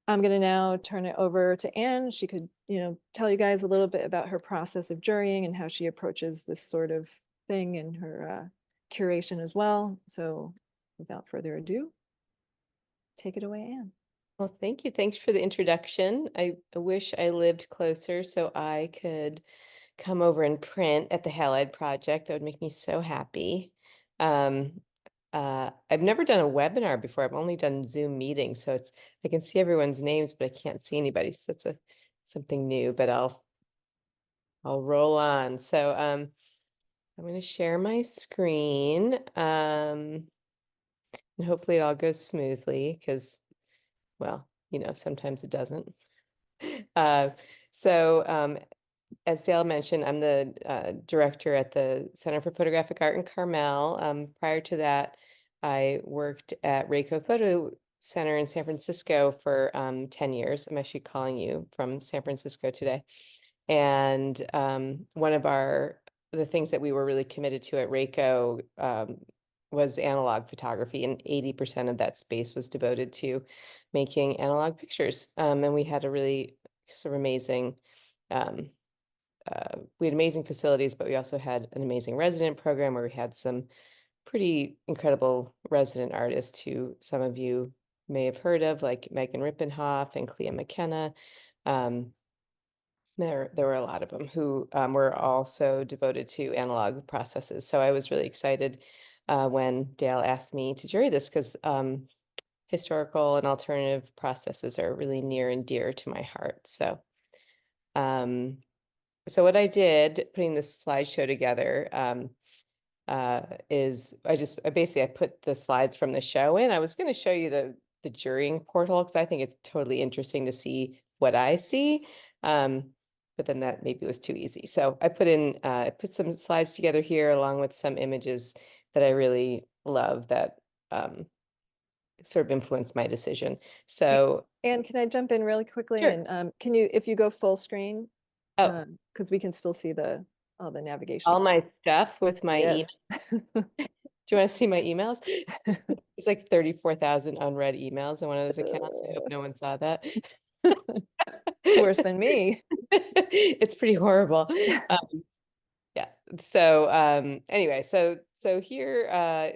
I'm going to now turn it over to Anne. She could, tell you guys a little bit about her process of jurying and how she approaches this sort of thing in her curation as well. So without further ado, take it away, Anne. Well, thank you. Thanks for the introduction. I wish I lived closer so I could come over and print at the Halide Project. That would make me so happy. Um, I've never done a webinar before. I've only done Zoom meetings, so I can see everyone's names, but I can't see anybody. So it's something new, but I'll roll on. So I'm going to share my screen, and hopefully it all goes smoothly because, well, sometimes it doesn't. Uh, so as Dale mentioned, I'm the director at the Center for Photographic Art in Carmel. Prior to that, I worked at Rayco Photo Center in San Francisco for 10 years. I'm actually calling you from San Francisco today. And one of the things that we were really committed to at Rayco was analog photography, and 80% of that space was devoted to making analog pictures. And we had a really sort of amazing um, we had amazing facilities, but we also had an amazing resident program where we had some pretty incredible resident artists who some of you may have heard of, like Megan Rippenhoff and Clea McKenna. Um, there were a lot of them who were also devoted to analog processes. So I was really excited when Dale asked me to jury this because historical and alternative processes are really near and dear to my heart. Um, so what I did, putting this slideshow together, is I put the slides from the show in. I was going to show you the jurying portal because I think it's totally interesting to see what I see. But then that maybe was too easy. So I put some slides together here along with some images that I really love that sort of influenced my decision. So, Anne, can I jump in really quickly? sure. And can you, if you go full screen, Oh, because we can still see all the navigation all stuff. my stuff with my email. Yes. Do you want to see my emails? It's like 34,000 unread emails in one of those accounts. I hope no one saw that. Worse than me. It's pretty horrible. Yeah. So anyway, so here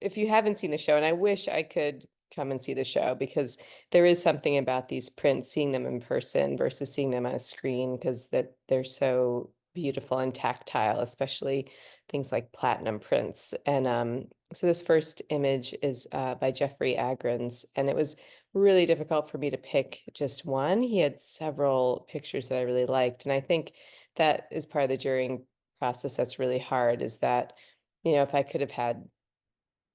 if you haven't seen the show, and I wish I could come and see the show because there is something about these prints, seeing them in person versus seeing them on a screen, because that they're so beautiful and tactile, especially things like platinum prints. And so this first image is by Jeffrey Agrins, and it was really difficult for me to pick just one. He had several pictures that I really liked, and I think that is part of the jurying process that's really hard is that, if I could have had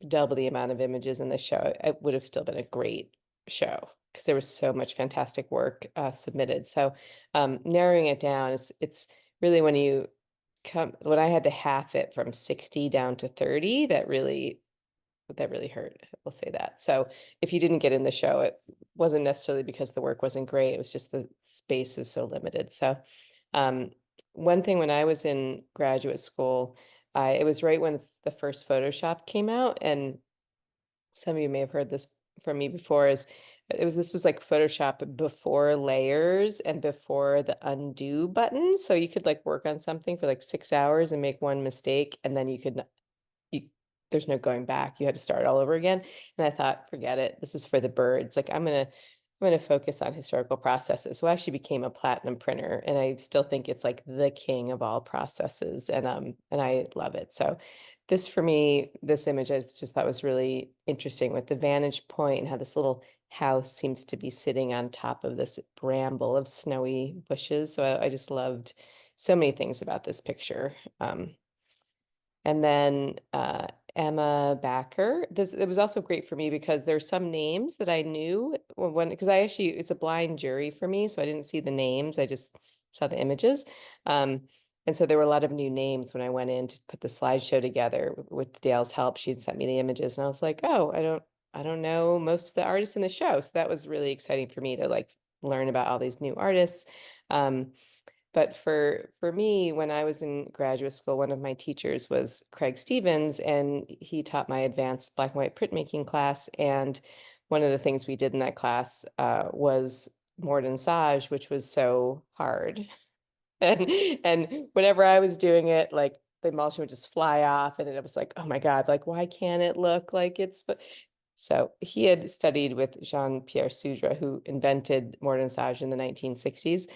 double the amount of images in the show, it would have still been a great show because there was so much fantastic work submitted. So narrowing it down, it's really when I had to half it from 60 down to 30, that really hurt. We'll say that. So if you didn't get in the show, it wasn't necessarily because the work wasn't great. It was just the space is so limited. So um, one thing when I was in graduate school, it was right when the first Photoshop came out, and some of you may have heard this from me before, this was like Photoshop before layers and before the undo button. So you could like work on something for like 6 hours and make one mistake, and then you there's no going back. You had to start all over again. And I thought, forget it. This is for the birds. Like I'm gonna focus on historical processes. So I actually became a platinum printer, and I still think it's like the king of all processes, and I love it. So this for me, this image I just thought was really interesting with the vantage point and how this little house seems to be sitting on top of this bramble of snowy bushes. So I just loved so many things about this picture. And then Emma Backer. It was also great for me because there's some names that I knew because it's a blind jury for me, so I didn't see the names. I just saw the images. And so there were a lot of new names when I went in to put the slideshow together with Dale's help. She'd sent me the images, and I was like, oh, I don't know most of the artists in the show. So that was really exciting for me to like learn about all these new artists. But for me, when I was in graduate school, one of my teachers was Craig Stevens, and he taught my advanced black and white printmaking class. And one of the things we did in that class was mordensage, which was so hard. And whenever I was doing it, like the emulsion would just fly off, and it was like, oh my God, like why can't it look like it's so he had studied with Jean-Pierre Soudre, who invented mordensage in the 1960s.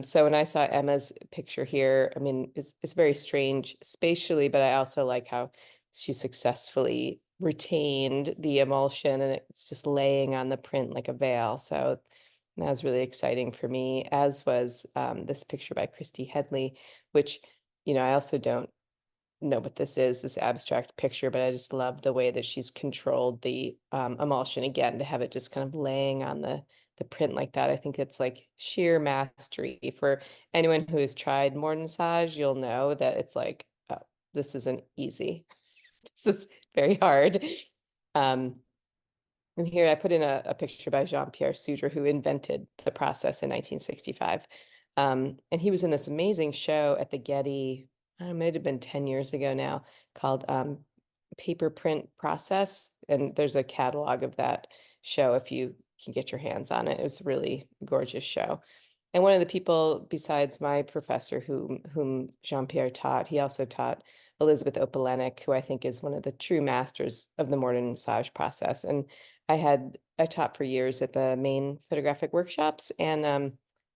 So when I saw Emma's picture here, I mean, it's very strange spatially, but I also like how she successfully retained the emulsion and it's just laying on the print like a veil. So that was really exciting for me, as was this picture by Christy Headley, which, I also don't know what this is, this abstract picture, but I just love the way that she's controlled the emulsion again to have it just kind of laying on the print like that. I think it's like sheer mastery. For anyone who has tried mordensage, you'll know that it's like, oh, this isn't easy. This is very hard. Um, and here I put in a picture by Jean-Pierre Soudre, who invented the process in 1965. And he was in this amazing show at the Getty, I don't know, it might have been 10 years ago now, called Paper Print Process. And there's a catalog of that show if you can get your hands on it. It was a really gorgeous show. And one of the people besides my professor whom Jean-Pierre taught, he also taught Elizabeth Opalenik, who I think is one of the true masters of the modern massage process. And I taught for years at the Maine photographic workshops, and I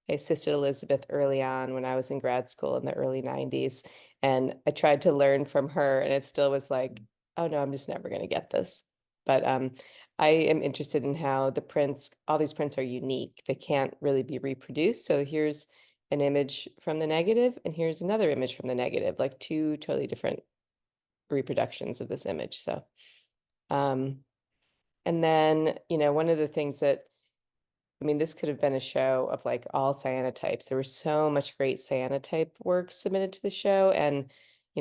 assisted Elizabeth early on when I was in grad school in the early 90s. And I tried to learn from her, and it still was like, oh no, I'm just never going to get this. But I am interested in how all these prints are unique. They can't really be reproduced. So here's an image from the negative, and here's another image from the negative, like two totally different reproductions of this image. So, and then, one of the things that, I mean, this could have been a show of like all cyanotypes. There was so much great cyanotype work submitted to the show. And,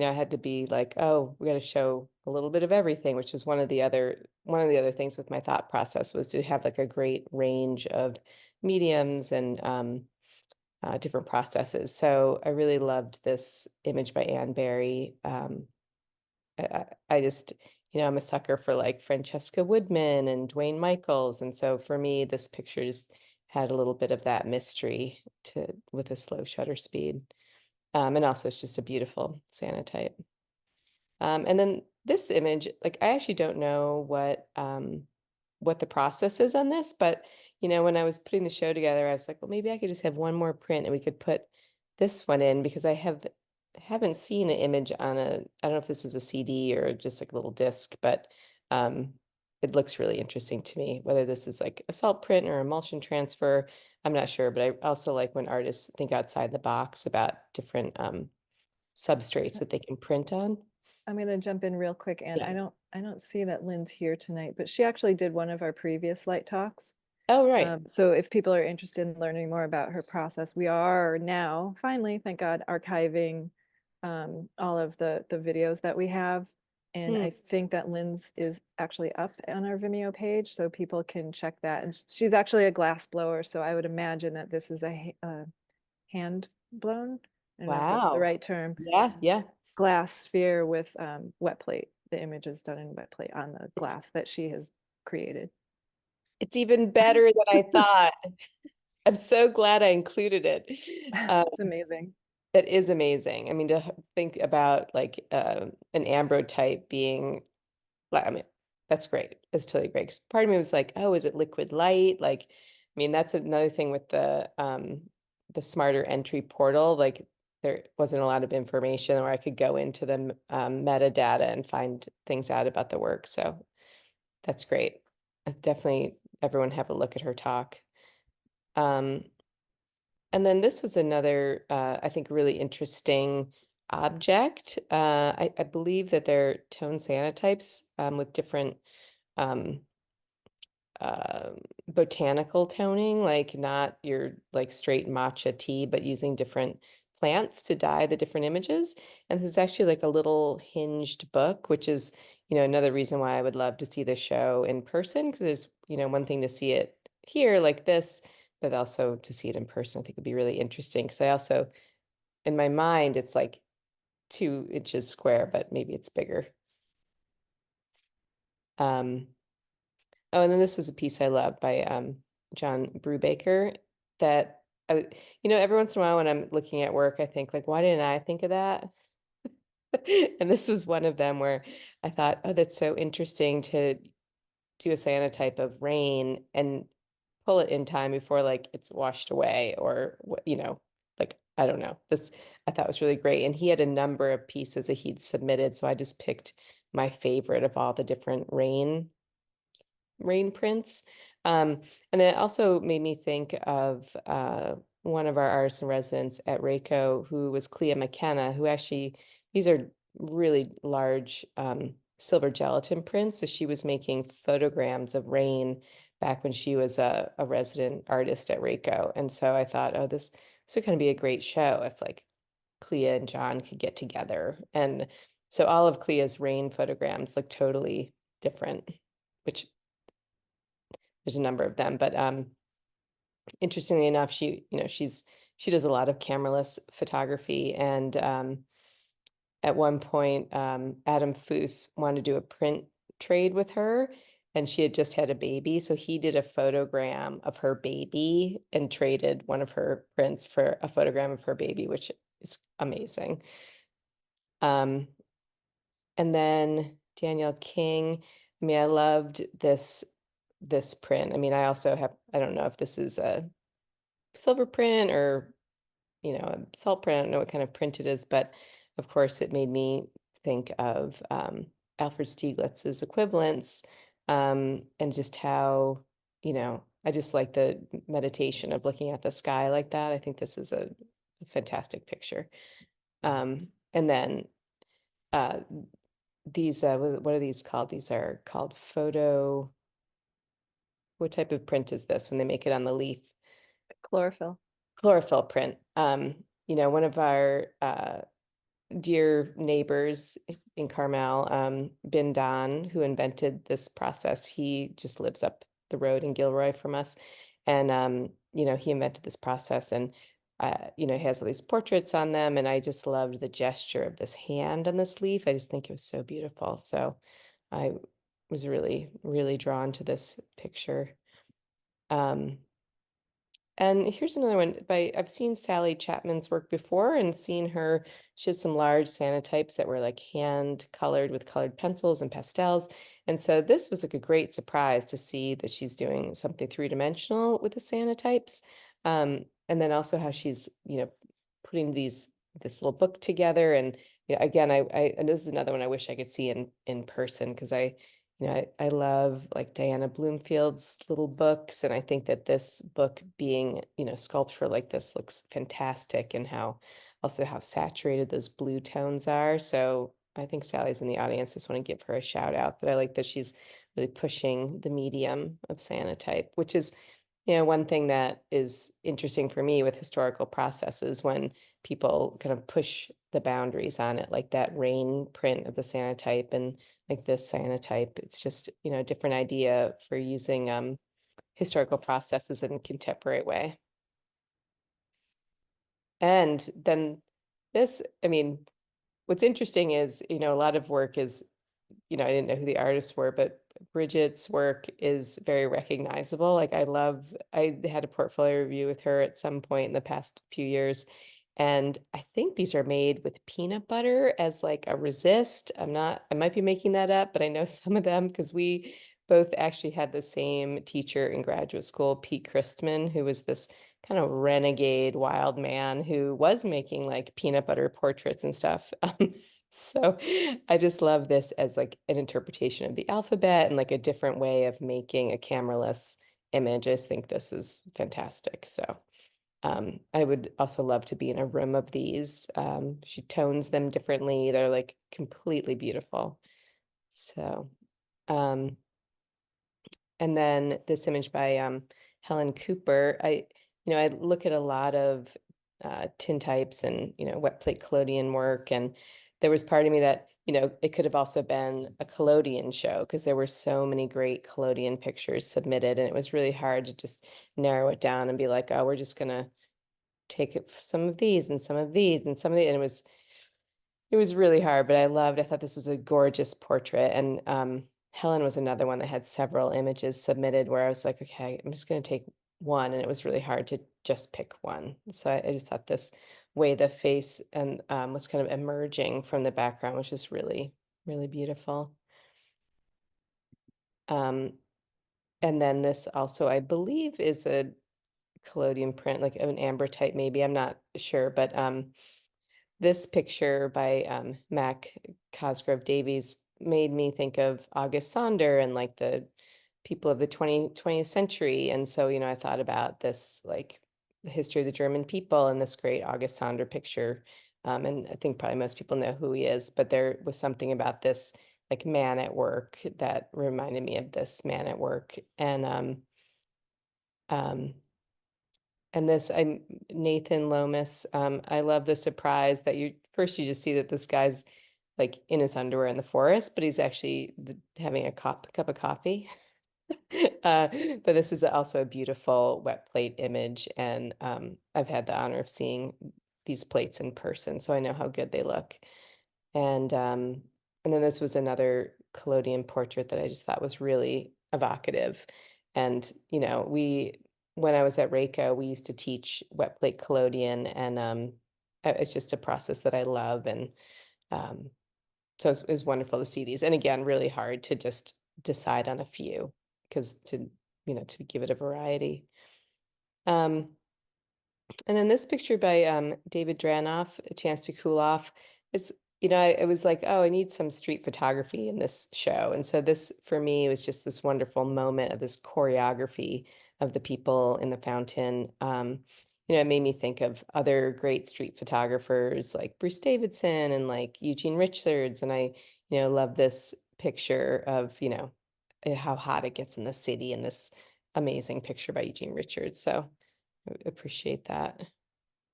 I had to be like, oh, we got to show a little bit of everything, which is one of the other things with my thought process was to have like a great range of mediums and different processes. So I really loved this image by Anne Barry. I just, I'm a sucker for like Francesca Woodman and Dwayne Michaels. And so for me, this picture just had a little bit of that mystery with a slow shutter speed. And also it's just a beautiful Sanotype. And then this image, like I actually don't know what the process is on this, but when I was putting the show together, I was like, well, maybe I could just have one more print and we could put this one in because I haven't seen an image on I don't know if this is a CD or just like a little disc, but um, it looks really interesting to me, whether this is like a salt print or emulsion transfer. I'm not sure, but I also like when artists think outside the box about different substrates that they can print on. I'm gonna jump in real quick, and Yeah. I don't see that Lynn's here tonight, but she actually did one of our previous light talks. Oh, right. So if people are interested in learning more about her process, we are now finally, thank God, archiving all of the videos that we have. And Hmm. I think that Lynn's is actually up on our Vimeo page, so people can check that. And she's actually a glass blower, so I would imagine that this is a hand blown. I don't know if that's the Wow. right term. Yeah, yeah. Glass sphere with wet plate. The image is done in wet plate on the It's glass that she has created. it's even better than I thought. I'm so glad I included it. It's amazing. That is amazing. I mean, to think about like an ambrotype being, like, I mean, that's great. It's totally great. 'Cause part of me was like, oh, is it liquid light? Like, I mean, that's another thing with the smarter entry portal. Like, there wasn't a lot of information where I could go into the metadata and find things out about the work. So that's great. Definitely, everyone have a look at her talk. Um, And then this was another, I think, really interesting object. I believe that they're tone cyanotypes with different um, uh, botanical toning, like not your like straight matcha tea, but using different plants to dye the different images. And this is actually like a little hinged book, which is, another reason why I would love to see the show in person, because there's, one thing to see it here like this, but also to see it in person, I think would be really interesting. Because I also, in my mind, it's like 2 inches square, but maybe it's bigger. Um, Oh, and then this was a piece I love by John Brubaker that every once in a while when I'm looking at work, I think like, why didn't I think of that? And this was one of them where I thought, oh, that's so interesting to do a cyanotype of rain and pull it in time before like it's washed away or like I don't know. This I thought was really great. And he had a number of pieces that he'd submitted, so I just picked my favorite of all the different rain prints. And it also made me think of one of our artists in residence at Reiko, who was Clea McKenna, who actually, these are really large silver gelatin prints. So she was making photograms of rain back when she was a resident artist at Reiko. And so I thought, oh, this would kind of be a great show if like Clea and John could get together. And so all of Clea's rain photograms look totally different, which there's a number of them, but interestingly enough, she does a lot of cameraless photography, and at one point, Adam Foose wanted to do a print trade with her, and she had just had a baby, so he did a photogram of her baby and traded one of her prints for a photogram of her baby, which is amazing. Um, and then Danielle King. I mean, I loved this print. I mean, I also have, I don't know if this is a silver print or, a salt print. I don't know what kind of print it is, but of course it made me think of Alfred Stieglitz's equivalents, and just how, I just like the meditation of looking at the sky like that. I think this is a fantastic picture. And then uh, these, what are these called? These are called what type of print is this when they make it on the leaf? Chlorophyll. Chlorophyll print. One of our dear neighbors in Carmel, Bin Don, who invented this process, he just lives up the road in Gilroy from us. And, he invented this process and, he has all these portraits on them. And I just loved the gesture of this hand on this leaf. I just think it was so beautiful. So I was really, really drawn to this picture. Um, and here's another one I've seen Sally Chapman's work before and seen her, she has some large cyanotypes that were like hand colored with colored pencils and pastels. And so this was like a great surprise to see that she's doing something three-dimensional with the cyanotypes. And then also how she's, putting this little book together. And again, and this is another one I wish I could see in person because I love like Diana Bloomfield's little books, and I think that this book being, sculpture like this looks fantastic, and how saturated those blue tones are. So I think Sally's in the audience. Just want to give her a shout out. But I like that she's really pushing the medium of cyanotype, which is, one thing that is interesting for me with historical processes when people kind of push the boundaries on it, like that rain print of the cyanotype and like this cyanotype. It's just, a different idea for using historical processes in a contemporary way. And then this, I mean, what's interesting is, a lot of work is, I didn't know who the artists were, but Bridget's work is very recognizable. Like I had a portfolio review with her at some point in the past few years. And I think these are made with peanut butter as like a resist. I might be making that up, but I know some of them because we both actually had the same teacher in graduate school, Pete Christman, who was this kind of renegade wild man who was making like peanut butter portraits and stuff. So I just love this as like an interpretation of the alphabet and like a different way of making a cameraless image. I just think this is fantastic. So I would also love to be in a room of these. She tones them differently. They're like completely beautiful. So, um, and then this image by Helen Cooper. I look at a lot of tintypes and wet plate collodion work, and there was part of me that it could have also been a collodion show because there were so many great collodion pictures submitted, and it was really hard to just narrow it down and be like, oh, we're just gonna take some of these and some of these and some of the, and it was really hard, but I thought this was a gorgeous portrait, and Helen was another one that had several images submitted where I was like, okay, I'm just going to take one. And it was really hard to just pick one. So I just thought this way the face and was kind of emerging from the background, which is really, really beautiful. Um, and then this also, I believe, is a collodion print, like an amber type, maybe. I'm not sure, but this picture by Mac Cosgrove Davies made me think of August Sander and like the people of the 20th century. And so, I thought about this, like the history of the German people and this great August Sander picture. And I think probably most people know who he is, but there was something about this like man at work that reminded me of this man at work. Um, and this, Nathan Lomas, I love the surprise that you just see that this guy's like in his underwear in the forest, but he's actually having a cup of coffee. But this is also a beautiful wet plate image, and I've had the honor of seeing these plates in person, so I know how good they look. And um, and then this was another collodion portrait that I just thought was really evocative. And when I was at Reiko, we used to teach wet plate collodion, and it's just a process that I love. And um, so it was wonderful to see these. And again, really hard to just decide on a few because to give it a variety. Um, and then this picture by David Dranoff, A Chance to Cool Off. It's, I was like, oh, I need some street photography in this show. And so this, for me, was just this wonderful moment of this choreography of the people in the fountain. It made me think of other great street photographers like Bruce Davidson and like Eugene Richards. And I love this picture of, how hot it gets in the city and this amazing picture by Eugene Richards. So appreciate that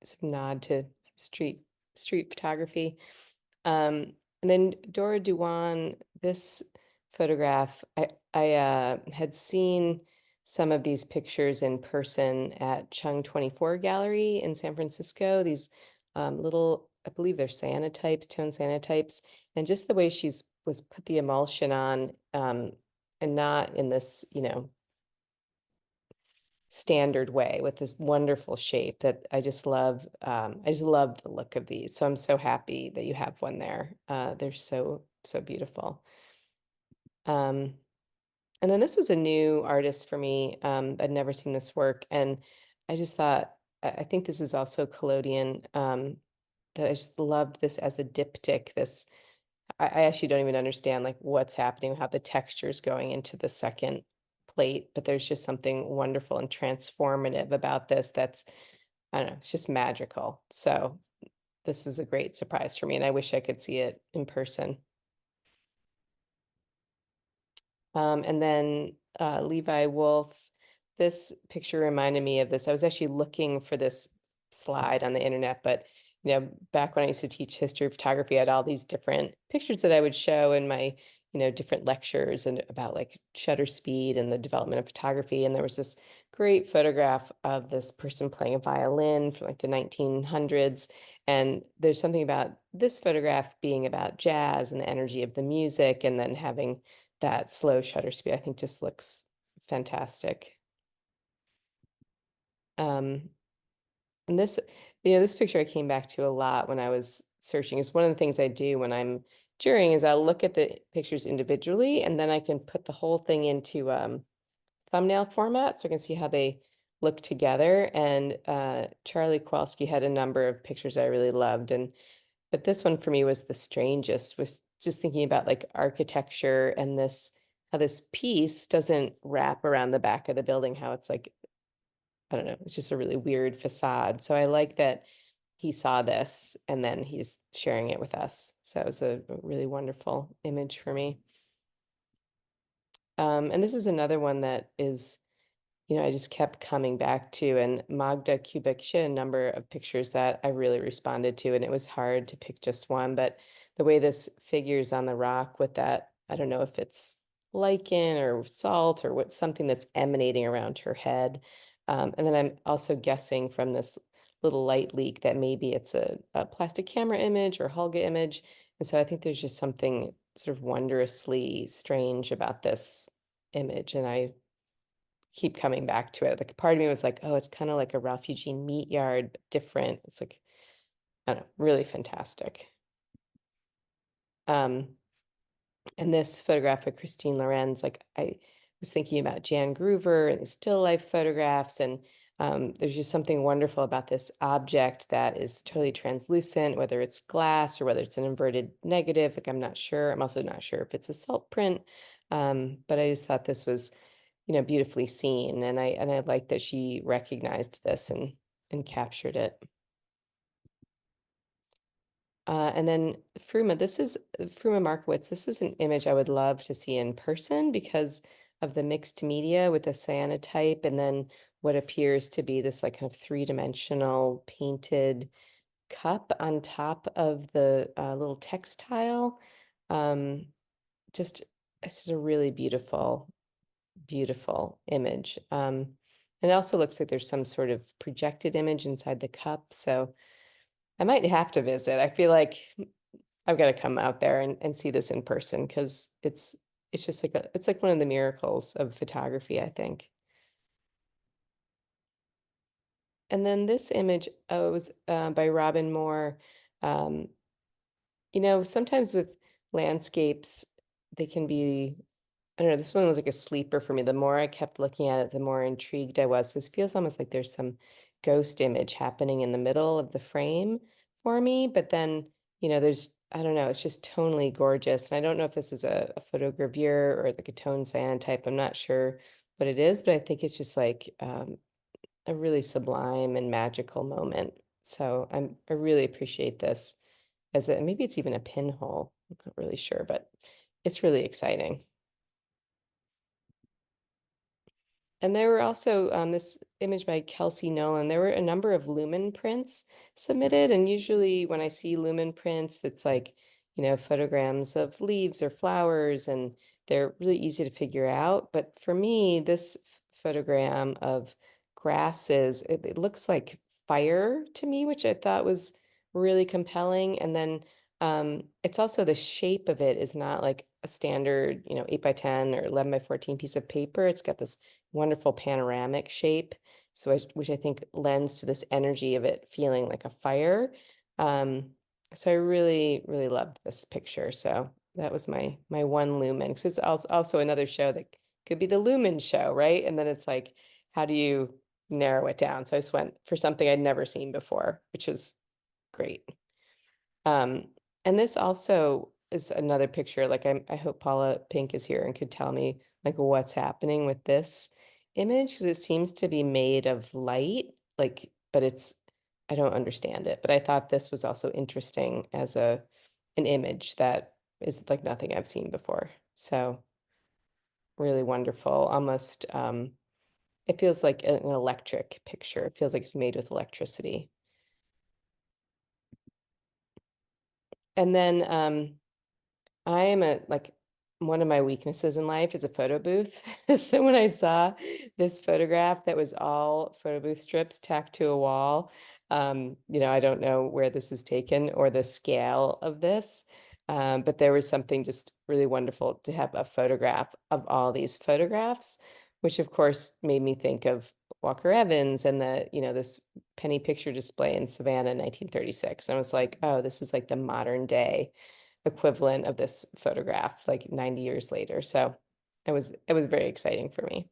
sort of nod to street street photography. And then Dora Duan, this photograph, I had seen some of these pictures in person at Chung 24 Gallery in San Francisco. These little, I believe they're cyanotypes, tone cyanotypes, and just the way she's was put the emulsion on, and not in this, standard way with this wonderful shape that I just love. I just love the look of these. So I'm so happy that you have one there. They're so, so beautiful. Um, and then this was a new artist for me. I'd never seen this work. And I just thought, I think this is also collodion, that I just loved this as a diptych, this I actually don't even understand like what's happening, how the texture is going into the second plate, but there's just something wonderful and transformative about this that's, I don't know, it's just magical. So this is a great surprise for me, and I wish I could see it in person. And then Levi Wolf, this picture reminded me of this. I was actually looking for this slide on the internet, but back when I used to teach history of photography, I had all these different pictures that I would show in my, different lectures and about like shutter speed and the development of photography. And there was this great photograph of this person playing a violin from like the 1900s. And there's something about this photograph being about jazz and the energy of the music, and then having that slow shutter speed, I think just looks fantastic. Um, and this picture I came back to a lot when I was searching. It's one of the things I do when I'm jurying is I'll look at the pictures individually, and then I can put the whole thing into thumbnail format so I can see how they look together. And Charlie Kowalski had a number of pictures I really loved, but this one for me was the strangest, was just thinking about like architecture and how this piece doesn't wrap around the back of the building, how it's like, I don't know, it's just a really weird facade. So I like that he saw this and then he's sharing it with us. So it was a really wonderful image for me. And this is another one that is, I just kept coming back to. And Magda Kubik, she had a number of pictures that I really responded to, and it was hard to pick just one. But the way this figures on the rock with that, I don't know if it's lichen or salt or what, something that's emanating around her head. And then I'm also guessing from this little light leak that maybe it's a plastic camera image or Hulga image. And so I think there's just something sort of wondrously strange about this image, and I keep coming back to it. Like part of me was like, oh, it's kind of like a Ralph Eugene meat yard, but different. It's like, I don't know, really fantastic. Um, and this photograph of Christine Lorenz, like I was thinking about Jan Groover and the still life photographs, and there's just something wonderful about this object that is totally translucent, whether it's glass or whether it's an inverted negative. Like I'm not sure. I'm also not sure if it's a salt print, but I just thought this was, beautifully seen, and I like that she recognized this and captured it. And then Fruma, this is Fruma Markowitz. This is an image I would love to see in person because of the mixed media with the cyanotype and then what appears to be this like kind of three-dimensional painted cup on top of the little textile. Um, just It's just a really beautiful, beautiful image. And it also looks like there's some sort of projected image inside the cup. So I might have to visit. I feel like I've got to come out there and see this in person because it's just like it's like one of the miracles of photography, I think. And then this image was by Robin Moore. Um, Sometimes with landscapes, they can be, I don't know, this one was like a sleeper for me. The more I kept looking at it, the more intrigued I was. This feels almost like there's some ghost image happening in the middle of the frame for me. But then, I don't know, it's just tonally gorgeous. And I don't know if this is a photogravure or like a tone cyanotype. I'm not sure what it is, but I think it's just like a really sublime and magical moment. So I really appreciate this maybe it's even a pinhole. I'm not really sure, but it's really exciting. And there were also this image by Kelsey Nolan. There were a number of lumen prints submitted. And usually when I see lumen prints, it's like, photograms of leaves or flowers, and they're really easy to figure out. But for me, this photogram of grasses, it looks like fire to me, which I thought was really compelling. And then it's also the shape of it is not like a standard, 8 by 10 or 11 by 14 piece of paper. It's got this wonderful panoramic shape, which I think lends to this energy of it feeling like a fire. Um, so I really, really loved this picture. So that was my one lumen. Because it's also another show that could be the lumen show, right? And then it's like, how do you narrow it down? So I just went for something I'd never seen before, which is great. Um, and this also is another picture. Like I hope Paula Pink is here and could tell me like what's happening with this image because it seems to be made of light, like, but I don't understand it. But I thought this was also interesting as an image that is like nothing I've seen before. So really wonderful. Almost it feels like an electric picture. It feels like it's made with electricity. And then I am like one of my weaknesses in life is a photo booth. So when I saw this photograph that was all photo booth strips tacked to a wall, I don't know where this is taken or the scale of this, but there was something just really wonderful to have a photograph of all these photographs, which of course made me think of Walker Evans and this penny picture display in Savannah in 1936. And I was like, oh, this is like the modern day equivalent of this photograph like 90 years later. So it was very exciting for me.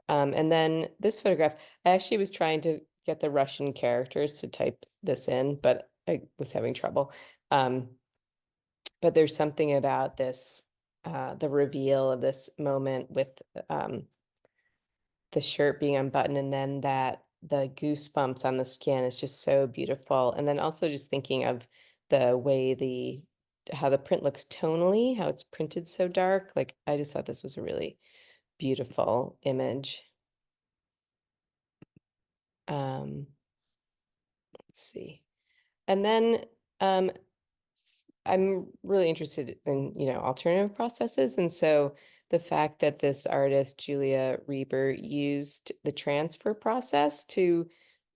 And then this photograph, I actually was trying to get the Russian characters to type this in, but I was having trouble. But there's something about this, the reveal of this moment with um, the shirt being unbuttoned and then that the goosebumps on the skin is just so beautiful. And then also just thinking of the way how the print looks tonally, how it's printed so dark. Like I just thought this was a really beautiful image. Let's see. And then um, I'm really interested in, alternative processes. And so the fact that this artist, Julia Reber, used the transfer process to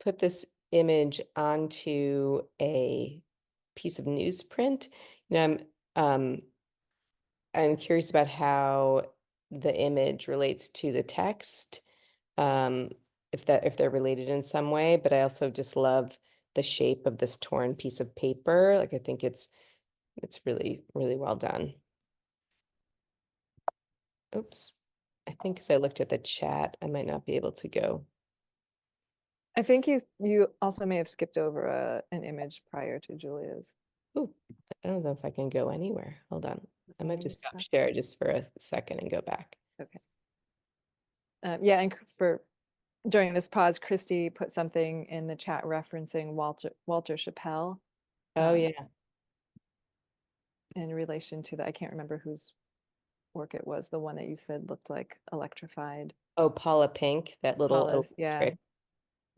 put this image onto a piece of newsprint, I'm um, I'm curious about how the image relates to the text, um, if they're related in some way, but I also just love the shape of this torn piece of paper. Like I think it's really, really well done. Oops. I think as I looked at the chat, I might not be able to go. I think you also may have skipped over an image prior to Julia's. Ooh, I don't know if I can go anywhere. Hold on. I might Phone just stop stuff. share just for a second and go back. Okay. Yeah, and for during this pause, Christy put something in the chat referencing Walter Chappelle, Oh um, yeah. in relation to the, I can't remember whose work it was, the one that you said looked like electrified. Oh, Paula Pink, that little Paula's, yeah, illustrator.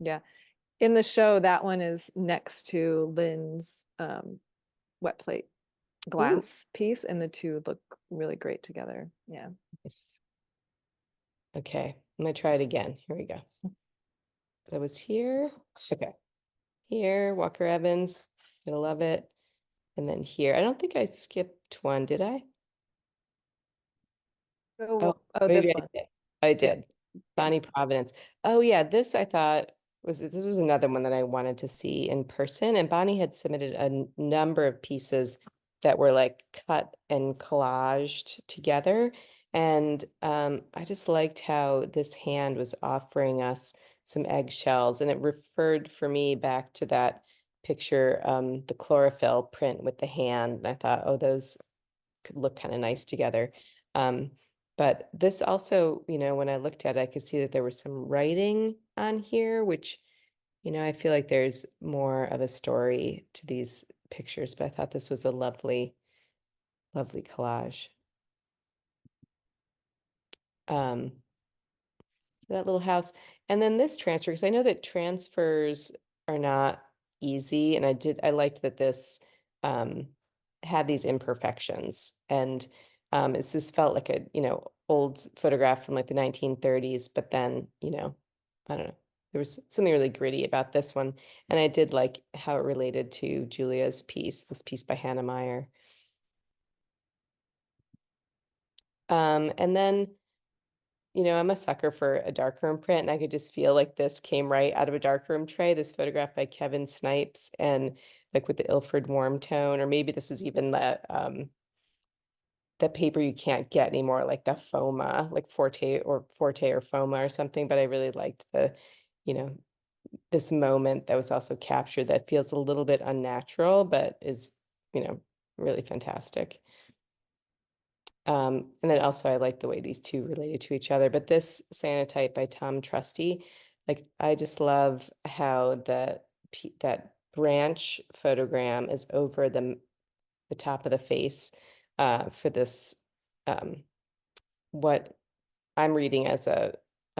yeah. In the show, that one is next to Lynn's wet plate Ooh, glass piece, and the two look really great together. Yeah. nice. Okay, I'm gonna try it again. Here we go. I was here. Okay. Here, Walker Evans. Gonna love it. And then here. I don't think I skipped one, did I? Oh, Oh, maybe this I one. did. I Yeah. did. Yeah. Bonnie Providence. Oh yeah, this I thought this was another one that I wanted to see in person. And Bonnie had submitted a number of pieces that were like cut and collaged together. And I just liked how this hand was offering us some eggshells. And it referred for me back to that picture, the chlorophyll print with the hand. And I thought, oh, those could look kind of nice together. Um, but this also, when I looked at it, I could see that there was some writing on here, which, I feel like there's more of a story to these pictures, but I thought this was a lovely, lovely collage. Um, that little house. And then this transfer, because I know that transfers are not easy. And I liked that this had these imperfections. And it's this felt like a, old photograph from like the 1930s, but then, I don't know. There was something really gritty about this one. And I did like how it related to Julia's piece, this piece by Hannah Meyer. And then I'm a sucker for a darkroom print, and I could just feel like this came right out of a darkroom tray, this photograph by Kevin Snipes, and like with the Ilford warm tone, or maybe this is even that paper you can't get anymore, like the Foma, like Forte or Foma or something. But I really liked you know, this moment that was also captured that feels a little bit unnatural, but is, really fantastic. And then also I like the way these two related to each other. But this Cyanotype by Tom Trusty, like I just love how that branch photogram is over the top of the face for this what I'm reading as a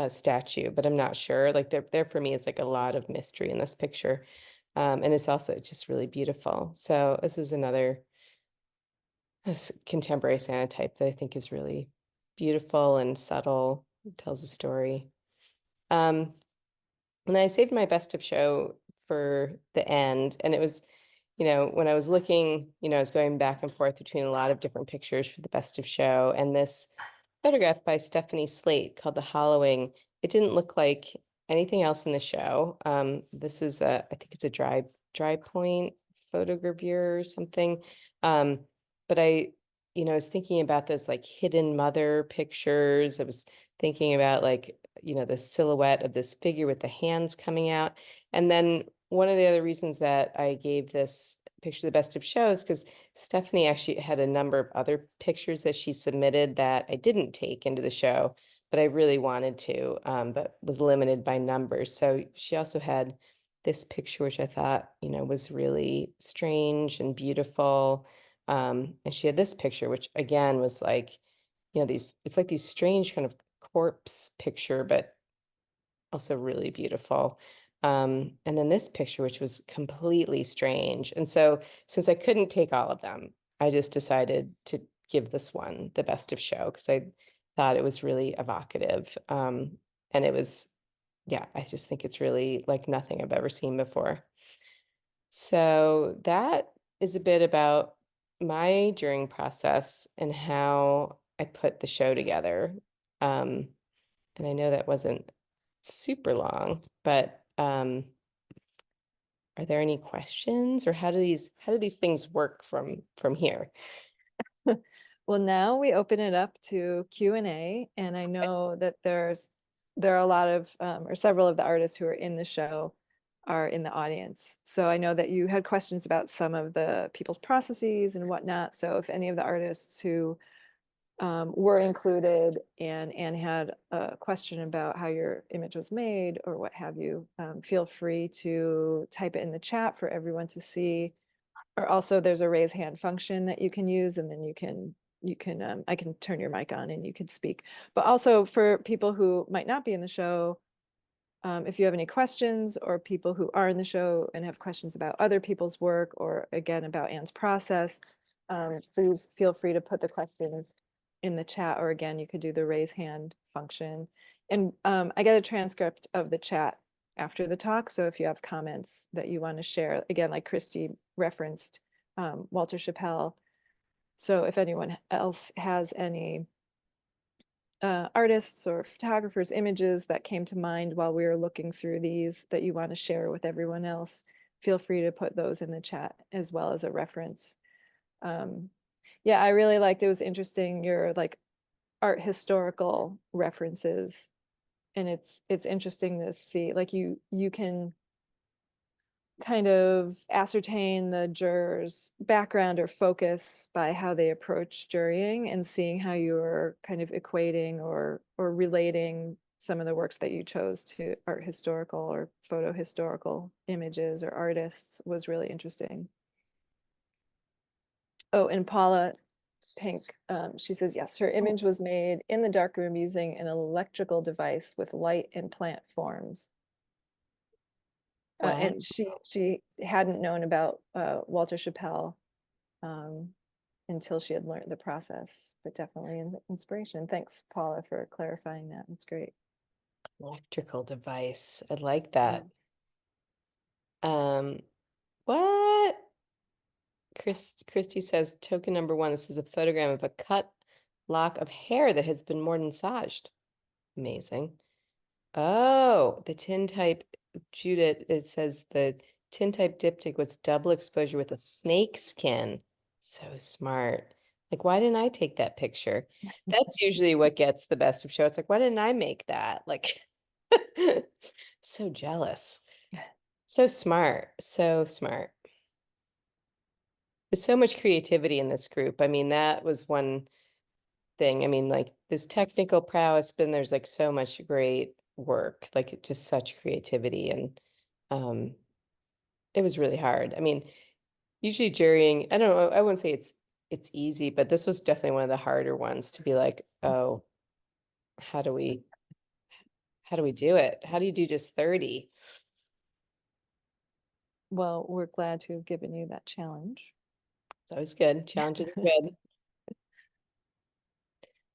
statue, but I'm not sure. Like there for me, it's like a lot of mystery in this picture. And it's also just really beautiful. So this is another contemporary Sanatype that I think is really beautiful and subtle, tells a story. Um, and I saved my best of show for the end, and it was, when I was looking, I was going back and forth between a lot of different pictures for the best of show, and this photograph by Stephanie Slate called The Hollowing. It didn't look like anything else in the show. This is I think it's a dry point photogravure or something. But I was thinking about those like hidden mother pictures. I was thinking about like, the silhouette of this figure with the hands coming out. And then one of the other reasons that I gave this picture the best of shows because Stephanie actually had a number of other pictures that she submitted that I didn't take into the show, but I really wanted to, but was limited by numbers. So she also had this picture, which I thought, was really strange and beautiful. And she had this picture, which again was like, it's like these strange kind of corpse picture, but also really beautiful. And then this picture, which was completely strange. And so since I couldn't take all of them, I just decided to give this one the best of show because I thought it was really evocative. And it was, yeah, I just think it's really like nothing I've ever seen before. So that is a bit about my juring process and how I put the show together. And I know that wasn't super long, but are there any questions, or how do these things work from here? Well, now we open it up to Q&A, and I know that there are a lot of or several of the artists who are in the show are in the audience. So I know that you had questions about some of the people's processes and whatnot. So if any of the artists who were included and had a question about how your image was made or what have you, feel free to type it in the chat for everyone to see. Or also there's a raise hand function that you can use, and then I can turn your mic on and you can speak. But also for people who might not be in the show, if you have any questions, or people who are in the show and have questions about other people's work, or again about Ann's process, please feel free to put the questions in the chat, or again, you could do the raise hand function. And I get a transcript of the chat after the talk. So if you have comments that you want to share, again, like Christy referenced Walter Chappelle. So if anyone else has any artists or photographers' images that came to mind while we were looking through these that you want to share with everyone else, feel free to put those in the chat as well as a reference. Yeah, I really liked, it was interesting, your like art historical references. And it's interesting to see, like you can kind of ascertain the jurors' background or focus by how they approach jurying, and seeing how you're kind of equating or relating some of the works that you chose to art historical or photo historical images or artists was really interesting. Oh, and Paula Pink, she says, yes, her image was made in the darkroom using an electrical device with light and plant forms. Wow. And she hadn't known about Walter Chappelle until she had learned the process, but definitely an inspiration. Thanks, Paula, for clarifying that. That's great. Electrical device. I like Yeah. that. What? Christy says, token number one, this is a photogram of a cut lock of hair that has been more massaged. Amazing. Oh, the tintype, Judith, it says the tintype diptych was double exposure with a snake skin. So smart. Like, why didn't I take that picture? That's usually what gets the best of show. It's like, why didn't I make that? Like, so jealous. So smart. So smart. There's so much creativity in this group. I mean, that was one thing. I mean, like this technical prowess, but then there's like so much great work, like just such creativity. And um, it was really hard. I mean, usually jurying, I don't know, I wouldn't say it's easy, but this was definitely one of the harder ones to be like, oh, how do we do it? How do you do just 30? Well, we're glad to have given you that challenge. That was good. Challenges are good.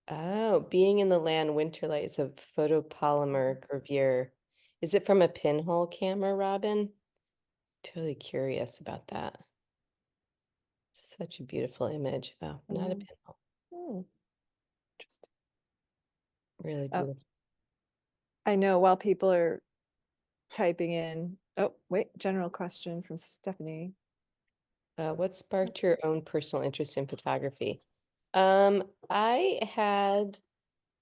Oh, being in the land winterlight is a photopolymer gravure. Is it from a pinhole camera, Robin? Totally curious about that. Such a beautiful image. Oh, not a Mm. pinhole. Interesting. Really Oh, beautiful. I know, while people are typing in, oh, wait, general question from Stephanie. What sparked your own personal interest in photography? I had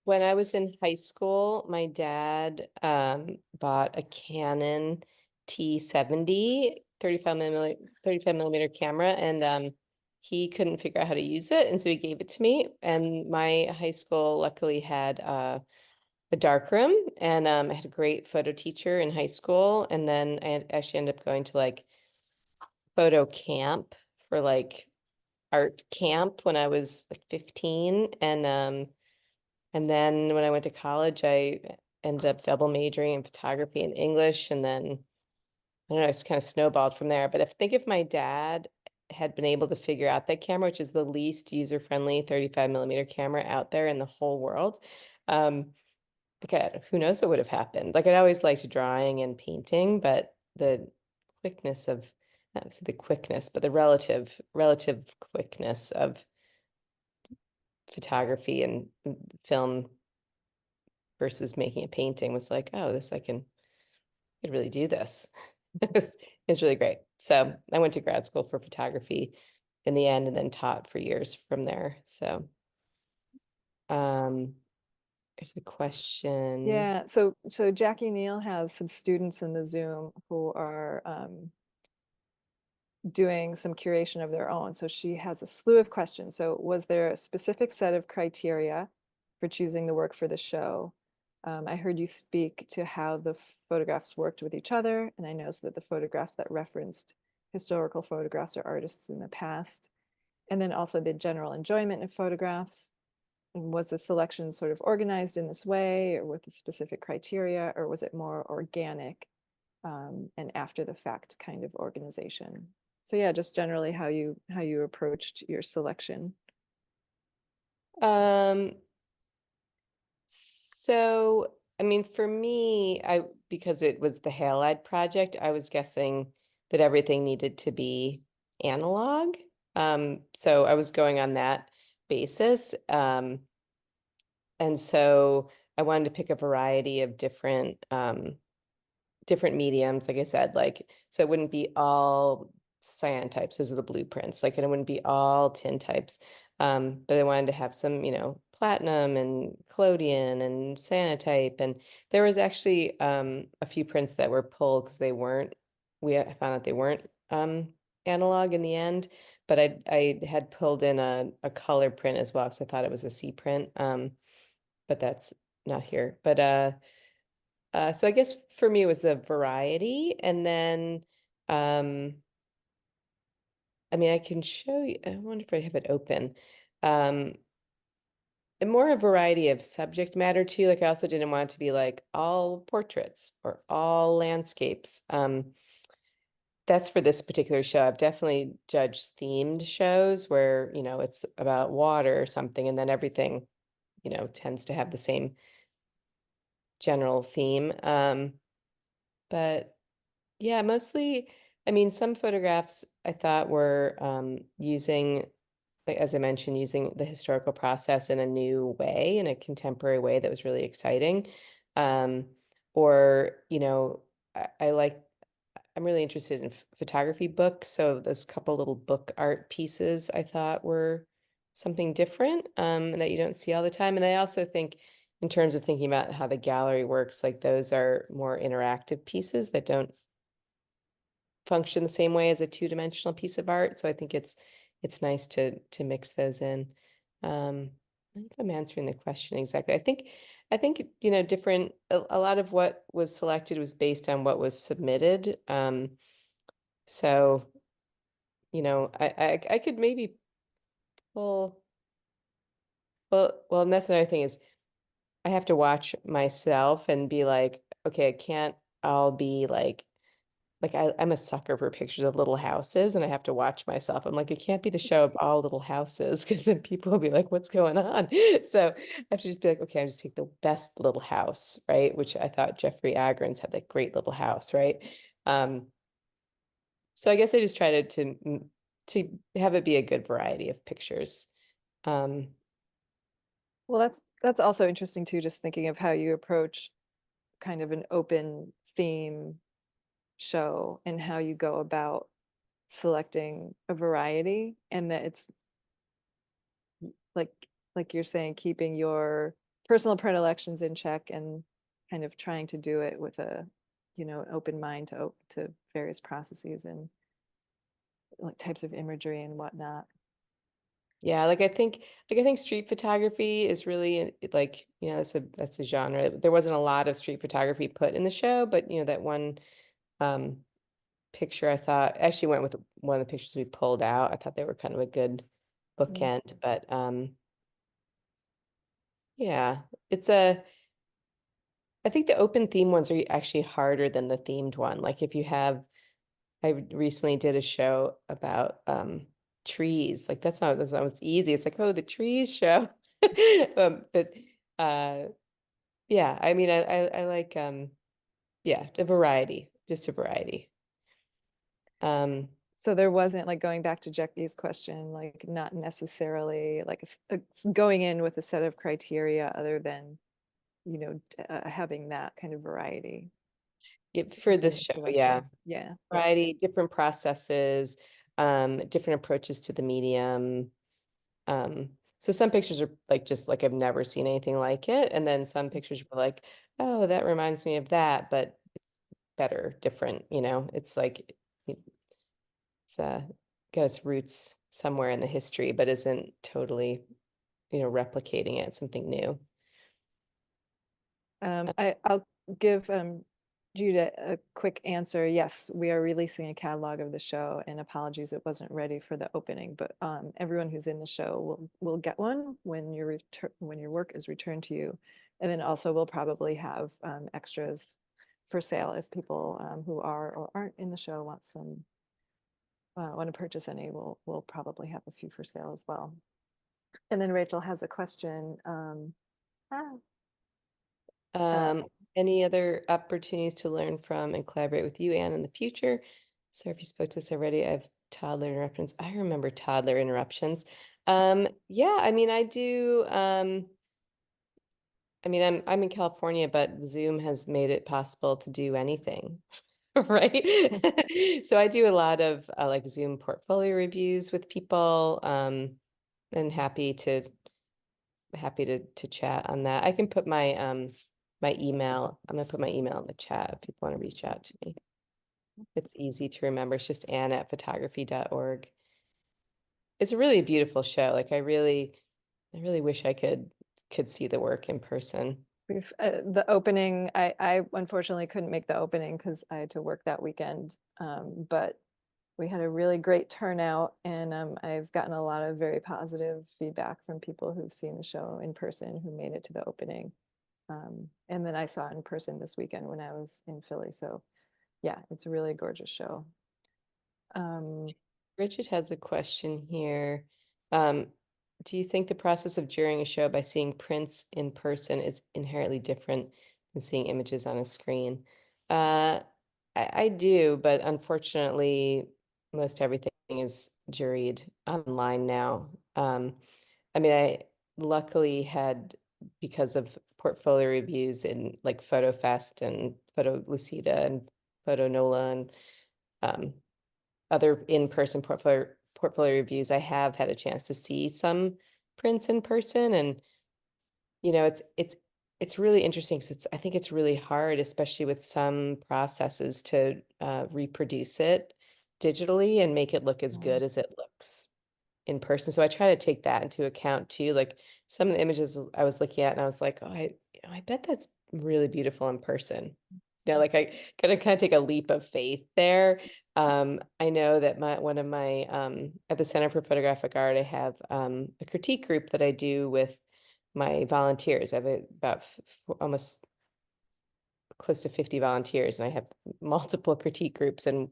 when I was in high school, my dad bought a Canon T70 35 millimeter camera, and he couldn't figure out how to use it, and so he gave it to me. And my high school luckily had a dark room, and I had a great photo teacher in high school, and then actually ended up going to like photo camp for like art camp when I was like 15, and then when I went to college, I ended up double majoring in photography and English. And then I don't know, it's kind of snowballed from there. But if my dad had been able to figure out that camera, which is the least user-friendly 35 millimeter camera out there in the whole world, um, who knows what would have happened. Like I'd always liked drawing and painting, but the quickness of that was the quickness, but the relative quickness of photography and film versus making a painting was like, oh, this I could really do this. It's really great. So I went to grad school for photography in the end and then taught for years from there. So um there's a question. Yeah, so Jackie Neal has some students in the Zoom who are doing some curation of their own. So she has a slew of questions. So was there a specific set of criteria for choosing the work for the show? I heard you speak to how the photographs worked with each other, and I know that the photographs that referenced historical photographs or artists in the past, and then also the general enjoyment of photographs. And was the selection sort of organized in this way or with a specific criteria, or was it more organic and after the fact kind of organization? So yeah, just generally how you approached your selection. Um so I mean for me, I because it was the Halide project, I was guessing that everything needed to be analog. So I was going on that basis. And so I wanted to pick a variety of different mediums, like I said, like so it wouldn't be all cyan types, those are the blueprints, like and it wouldn't be all tin types. But I wanted to have some, platinum and collodion and cyanotype. And there was actually a few prints that were pulled because I found out they weren't analog in the end. But I had pulled in a color print as well because I thought it was a C print. But that's not here. But so I guess for me it was a variety, and then I mean I can show you. I wonder if I have it open. Um, and more a variety of subject matter too. Like I also didn't want it to be like all portraits or all landscapes. That's for this particular show. I've definitely judged themed shows where, it's about water or something, and then everything, tends to have the same general theme. But yeah, mostly, I mean, some photographs I thought were using, like as I mentioned, using the historical process in a new way, in a contemporary way that was really exciting. Um, or, I like, I'm really interested in photography books. So there's a couple little book art pieces I thought were something different that you don't see all the time. And I also think in terms of thinking about how the gallery works, like those are more interactive pieces that don't function the same way as a two-dimensional piece of art. So I think it's nice to mix those in. I don't know if I'm answering the question exactly. I think different a lot of what was selected was based on what was submitted. So I could maybe pull and that's another thing is I have to watch myself and be like, okay, I can't all be like I'm a sucker for pictures of little houses, and I have to watch myself. I'm like, it can't be the show of all little houses because then people will be like, what's going on? So I have to just be like, okay, I just take the best little house, right? Which I thought Jeffrey Agrins had that great little house, right? Um, so I guess I just try to have it be a good variety of pictures. Um, Well, that's also interesting too, just thinking of how you approach kind of an open theme show and how you go about selecting a variety, and that it's like like you're saying, keeping your personal predilections in check and kind of trying to do it with a an open mind to various processes and like types of imagery and whatnot. Yeah, like I think street photography is really like, that's a genre. There wasn't a lot of street photography put in the show, but that one um picture I thought actually went with one of the pictures we pulled out. I thought they were kind of a good Mm. bookend, but yeah, it's a I think the open theme ones are actually harder than the themed one. Like if you have I recently did a show about trees. Like that's not what's easy. It's like, oh, the trees show. But uh yeah, I mean I like yeah, a variety, just a variety. Um So there wasn't, like, going back to Jackie's question, like not necessarily like going in with a set of criteria other than, having that kind of variety For in this the show, yeah. selections. Yeah, yeah. Variety, different processes, different approaches to the medium. So some pictures are like just like I've never seen anything like it. And then some pictures were like, oh, that reminds me of that, but better, different, it's like it's got its roots somewhere in the history, but isn't totally, replicating it, something new. I'll give Judah a quick answer. Yes, we are releasing a catalog of the show, and apologies it wasn't ready for the opening, but everyone who's in the show will get one when your work is returned to you. And then also we'll probably have extras for sale if people who are or aren't in the show want to purchase any. We'll probably have a few for sale as well. And then Rachel has a question. Ah, uh, Um, any other opportunities to learn from and collaborate with you, Anne, in the future? Sorry if you spoke to this already. I have toddler interruptions. I remember toddler interruptions. Yeah, I mean, I do. I mean, I'm in California, but Zoom has made it possible to do anything, right? So I do a lot of like Zoom portfolio reviews with people, and happy to chat on that. I can put my email. I'm gonna put my email in the chat if people want to reach out to me. It's easy to remember. It's just ann@photography.org. It's a really beautiful show. Like I really wish I could see the work in person. the opening, I unfortunately couldn't make the opening because I had to work that weekend. But we had a really great turnout, and I've gotten a lot of very positive feedback from people who've seen the show in person who made it to the opening. And then I saw it in person this weekend when I was in Philly. So yeah, it's a really gorgeous show. Um, Richard has a question here. Um, do you think the process of jurying a show by seeing prints in person is inherently different than seeing images on a screen? Uh, I do, but unfortunately, most everything is juried online now. I mean, I luckily had, because of portfolio reviews in like Photo Fest and Photo Lucida and Photo Nola and um, other in-person portfolio reviews, I have had a chance to see some prints in person, and it's really interesting because I think it's really hard, especially with some processes, to reproduce it digitally and make it look as good as it looks in person. So I try to take that into account too. Like some of the images I was looking at and I was like, oh, I bet that's really beautiful in person. Like I kind of take a leap of faith there. I know that one of my at the Center for Photographic Art, I have a critique group that I do with my volunteers. I have about almost close to 50 volunteers, and I have multiple critique groups, and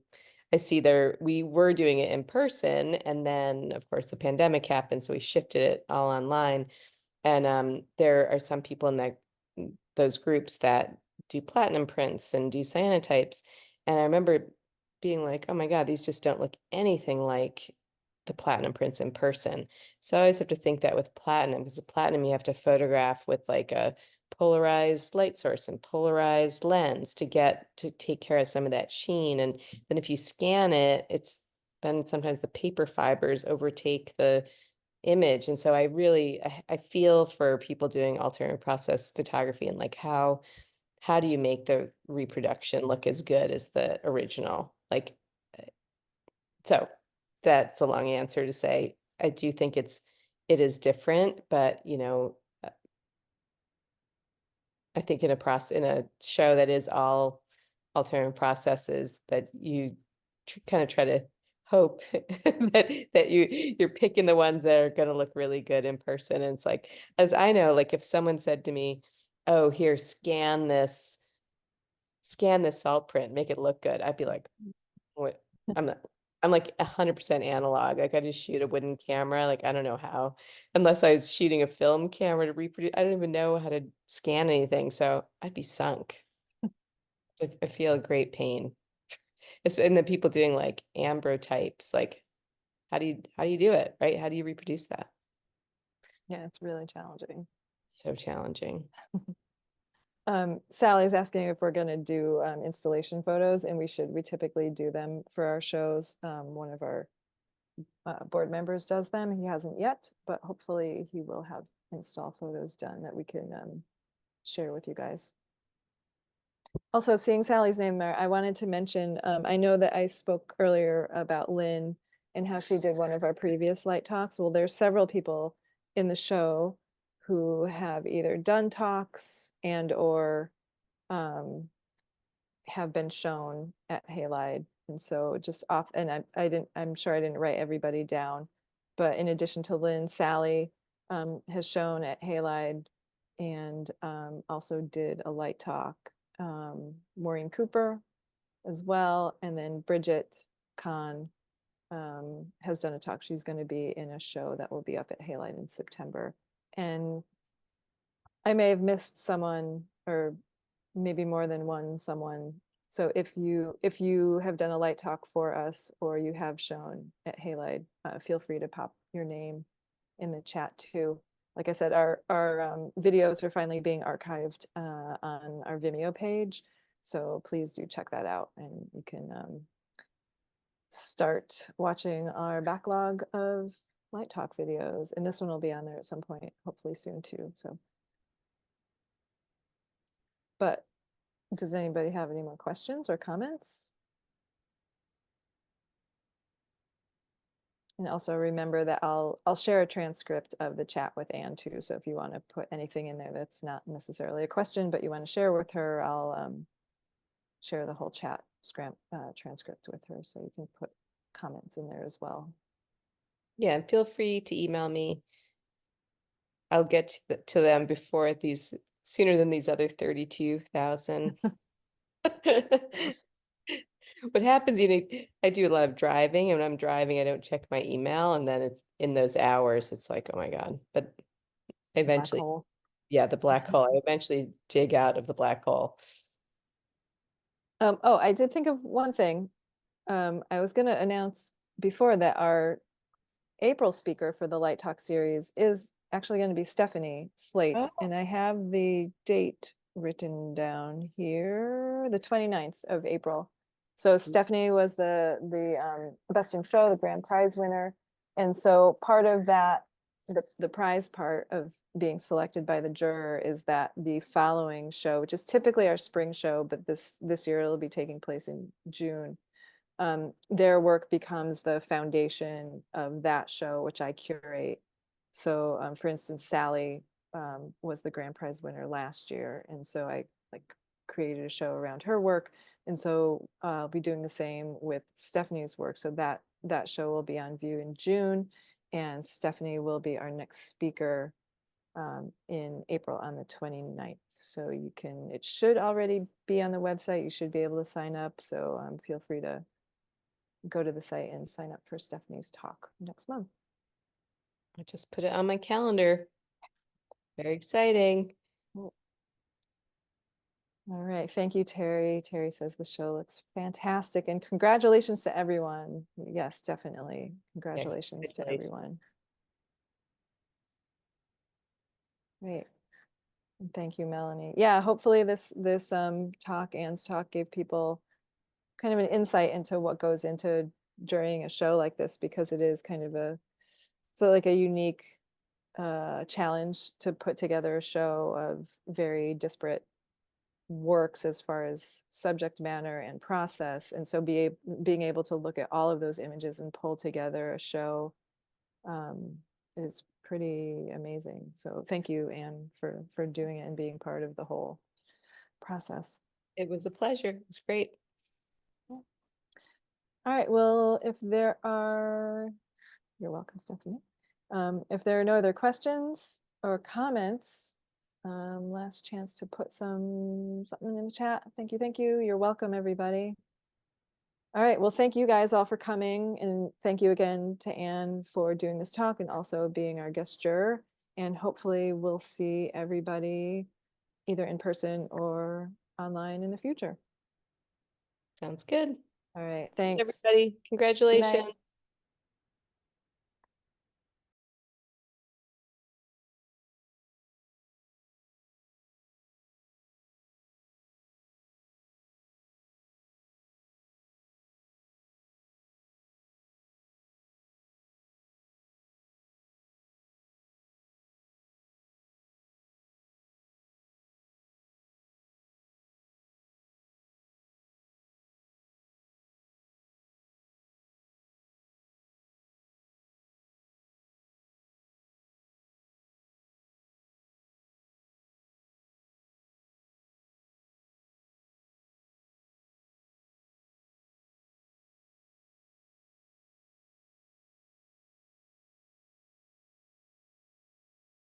I see we were doing it in person, and then of course the pandemic happened, so we shifted it all online. And there are some people in those groups that do platinum prints and do cyanotypes. And I remember being like, oh my God, these just don't look anything like the platinum prints in person. So I always have to think that with platinum, because the platinum you have to photograph with like a polarized light source and polarized lens to take care of some of that sheen. And then if you scan it, then sometimes the paper fibers overtake the image. And so I feel for people doing alternative process photography, and like how do you make the reproduction look as good as the original? Like, so that's a long answer to say I do think it is different, but I think in a show that is all alternative processes, that you kind of try to hope that you're picking the ones that are going to look really good in person. And it's like, as I know, like if someone said to me, oh, here, scan this salt print, make it look good, I'd be like, what? I'm not, I'm like 100% analog. Like I just shoot a wooden camera. Like I don't know how, unless I was shooting a film camera to reproduce. I don't even know how to scan anything. So I'd be sunk. I feel a great pain. And the people doing like ambrotypes, like how do you do it, right? How do you reproduce that? Yeah, it's really challenging. So challenging. Sally's asking if we're gonna do installation photos, and we typically do them for our shows. One of our board members does them. He hasn't yet, but hopefully he will have install photos done that we can share with you guys. Also, seeing Sally's name there, I wanted to mention, I know that I spoke earlier about Lynn and how she did one of our previous light talks. Well, there's several people in the show who have either done talks and or have been shown at Halide. And so just off, and I'm sure I didn't write everybody down, but in addition to Lynn, Sally has shown at Halide and also did a light talk. Maureen Cooper as well. And then Bridget Kahn has done a talk. She's going to be in a show that will be up at Halide in September. And I may have missed someone or maybe more than one someone. So if you have done a light talk for us or you have shown at Halide, feel free to pop your name in the chat too. Like I said, our videos are finally being archived on our Vimeo page. So please do check that out and you can start watching our backlog of light talk videos. And this one will be on there at some point, hopefully soon too. So, but does anybody have any more questions or comments? And also remember that I'll share a transcript of the chat with Ann too. So if you want to put anything in there that's not necessarily a question, but you want to share with her, I'll share the whole chat transcript with her so you can put comments in there as well. Yeah, and feel free to email me. I'll get to them before sooner than these other 32,000. What happens, I do a lot of driving, and when I'm driving, I don't check my email, and then it's in those hours, it's like, oh my God. But Black eventually, hole. yeah, the black hole. I eventually dig out of the black hole. Oh, I did think of one thing. I was going to announce before that our April speaker for the Light Talk series is actually going to be Stephanie Slate. Oh. And I have the date written down here, the 29th of April. So Stephanie was the Best in Show, the grand prize winner. And so part of that, the prize part of being selected by the juror is that the following show, which is typically our spring show, but this year it'll be taking place in June. Their work becomes the foundation of that show, which I curate. So for instance, Sally was the grand prize winner last year. And so I created a show around her work. And so I'll be doing the same with Stephanie's work. So that show will be on view in June. And Stephanie will be our next speaker in April on the 29th. So it should already be on the website. You should be able to sign up. So feel free to go to the site and sign up for Stephanie's talk next month. I just put it on my calendar. Very exciting. All right. Thank you, Terry. Terry says the show looks fantastic and congratulations to everyone. Yes, definitely. Congratulations to everyone. Great. And thank you, Melanie. Yeah, hopefully this talk, Ann's talk, gave people kind of an insight into what goes into during a show like this, because it is kind of like a unique challenge to put together a show of very disparate works as far as subject matter and process. And so being able to look at all of those images and pull together a show is pretty amazing. So thank you, Ann, for doing it and being part of the whole process. It was a pleasure. It was great. All right, well, you're welcome, Stephanie. If there are no other questions or comments, last chance to put something in the chat. Thank you. You're welcome, everybody. All right, well, thank you guys all for coming, and thank you again to Ann for doing this talk and also being our guest juror. And hopefully we'll see everybody either in person or online in the future. Sounds good. All right, Thanks, thanks. everybody. Good Congratulations. night.